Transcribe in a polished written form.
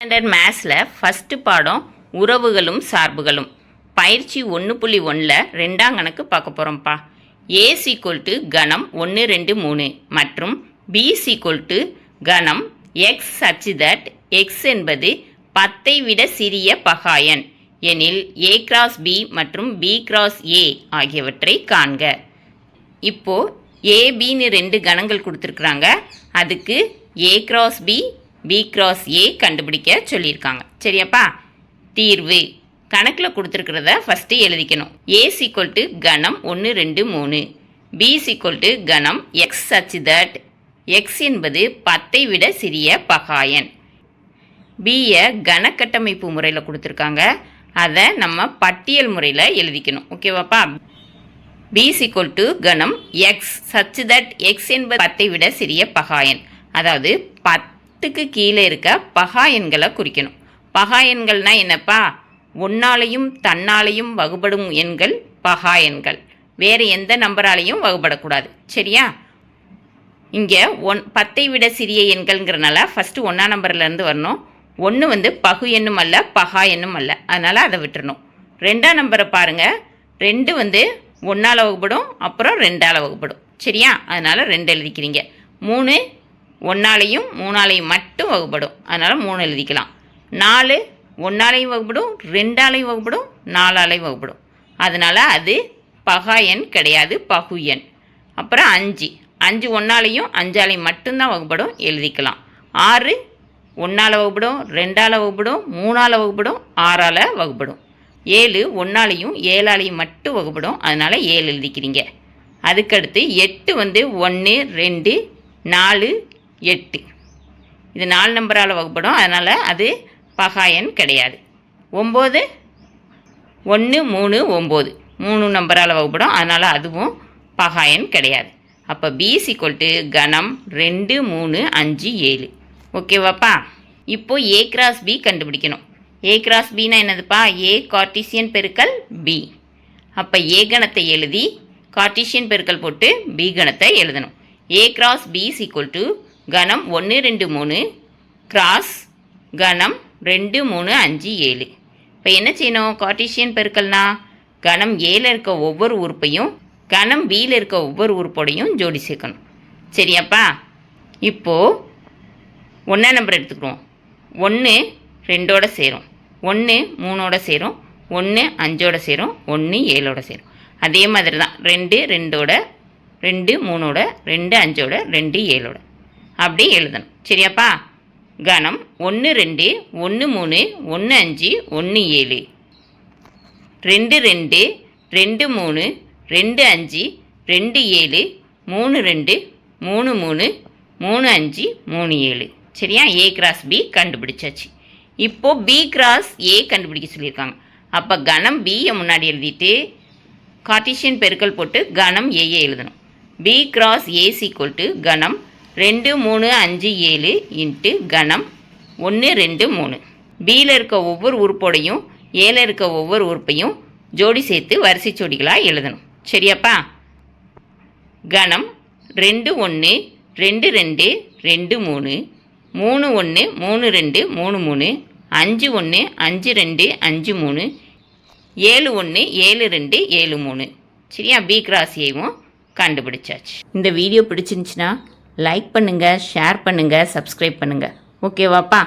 Standard மேத்ஸில் first பாடம் உறவுகளும் சார்புகளும் பயிற்சி 1.1ல் ரெண்டாம் கணக்கு பார்க்க போகிறோம்ப்பா. ஏ = கணம் 1 2 3 மற்றும் பி = கணம் எக்ஸ் சச் தட் எக்ஸ் என்பது 10ஐ விட சிறிய பகாயன் எனில் ஏ கிராஸ் பி மற்றும் பி கிராஸ் ஏ ஆகியவற்றை காண்க. இப்போது ஏபின்னு 2 கணங்கள் கொடுத்துருக்குறாங்க. அதுக்கு A cross B B cross A கண்டுபிடிக்க சொல்லியிருக்காங்க. சரியாப்பா? தீர்வு கணக்கில் கொடுத்துருக்கிறத ஃபஸ்ட்டு எழுதிக்கணும். ஏ = கணம் 1 2 3, பி = கணம் எக்ஸ் சச் தட் எக்ஸ் என்பது 10ஐ விட சிறிய பகாயன். பியை கணக்கட்டமைப்பு முறையில் கொடுத்துருக்காங்க. அதை நம்ம பட்டியல் முறையில் எழுதிக்கணும். ஓகேவாப்பா? பி = கணம் எக்ஸ் சச் தட் எக்ஸ் என்பது 10ஐ விட சிறிய பகாயன். அதாவது 10க்கு கீழே இருக்க பகாயன்களை குறிக்கணும். பகாயன்கள்னா என்னப்பா? ஒன்னாலையும் தன்னாலையும் வகுபடும் எண்கள் பகாயன்கள். வேறு எந்த நம்பராலையும் வகுபடக்கூடாது. சரியா? இங்கே 10ஐ விட சிறிய எண்கள்ங்கிறனால ஃபஸ்ட்டு 1ஆம் நம்பர்லேருந்து வரணும். 1 பகு எண்ணும் அல்ல பகா எண்ணும் அல்ல, அதனால் அதை விட்டுறணும். 2ஆம் நம்பரை பாருங்கள். 2 1ஆல் வகுப்படும், அப்புறம் 2ஆல் வகுப்படும். சரியா? அதனால் 2 எழுதிக்கிறீங்க. 3 1ஆலையும் 3ஆலையும் மட்டும் வகுப்படும், அதனால் 3 எழுதிக்கலாம். 4 1ஆலையும் வகுப்படும், 2ஆலையும் வகுப்படும், 4ஆலையும் வகுப்படும், அதனால் அது பகா எண் கிடையாது, பகு எண். அப்புறம் 5 1ஆலையும் 5ஆலையும் மட்டும்தான் வகுப்படும், எழுதிக்கலாம். 6 1ஆல் வகுப்படும், 2ஆல் வகுப்படும், 3ஆல் வகுப்படும், 6ஆல் வகுப்படும். 7 1ஆலையும் 7ஆலையும் மட்டும் வகுப்படும், அதனால் 7 எழுதிக்கிறீங்க. அதுக்கடுத்து 8 1 2 4 8, இது 4 நம்பரால் வகுப்படும், அதனால் அது பகாயன் கிடையாது. 9 1 3 9, 3 நம்பரால் வகுப்படும், அதனால் அதுவும் பகாயன் கிடையாது. அப்போ பி = கணம் 2 3 5 7. ஓகேவாப்பா? இப்போது ஏ கிராஸ் பி கண்டுபிடிக்கணும். ஏ கிராஸ் பின்னா என்னதுப்பா? ஏ கார்ட்டீசியன் பெருக்கல் பி. அப்போ ஏ கணத்தை எழுதி கார்ட்டீசியன் பெருக்கல் போட்டு பி கணத்தை எழுதணும். ஏ கிராஸ் பி = கணம் 1 2 3 கிராஸ் கணம் 2 3 5 7. இப்போ என்ன செய்யணும்? கார்ட்டீசியன் பெருக்கல்னா கணம் ஏல இருக்க ஒவ்வொரு உறுப்பையும் கணம் பியில் இருக்க ஒவ்வொரு உறுப்போடையும் ஜோடி சேர்க்கணும். சரியாப்பா? இப்போது 1ஆம் நம்பர் எடுத்துக்கிறோம். 1 2ஓட சேரும், 1 3ஓட சேரும், 1 5ஓட சேரும், 1 7ஓட சேரும். அதே மாதிரி தான் 2 2ஓட, 2 3ஓட, 2 5ஓட, 2 7ஓட அப்படி எழுதணும். சரியாப்பா? கணம் 1 2 1 3 1 5 1 7, 2 2 2 3 2 5 2 7 3 2 3 3 3 5 3 7. சரியா? ஏ கிராஸ் பி கண்டுபிடிச்சாச்சு. இப்போது பி கிராஸ் ஏ கண்டுபிடிக்க சொல்லியிருக்காங்க. அப்போ கணம் பியை முன்னாடி எழுதிட்டு கார்ட்டீசியன் பெருக்கல் போட்டு கணம் ஏயை எழுதணும். பி கிராஸ் ஏ = கணம் 2 3 5 7 இன்ட்டு கணம் 1 2 3. பியில் இருக்க ஒவ்வொரு உறுப்போடையும் ஏல இருக்க ஒவ்வொரு உறுப்பையும் ஜோடி சேர்த்து வரிசை ஜோடிகளாக எழுதணும். சரியாப்பா? கணம் 2 1 2 2 2 3 3 1 3 2 3 3 5 1 5 2 5 3 7 1 7 2 7 3. சரியா? பி கிராஸ் ஏவும் கண்டுபிடிச்சாச்சு. இந்த வீடியோ பிடிச்சிருந்துச்சுன்னா லைக் பண்ணுங்கள், ஷேர் பண்ணுங்கள், சப்ஸ்கிரைப் பண்ணுங்கள். ஓகேவாப்பா?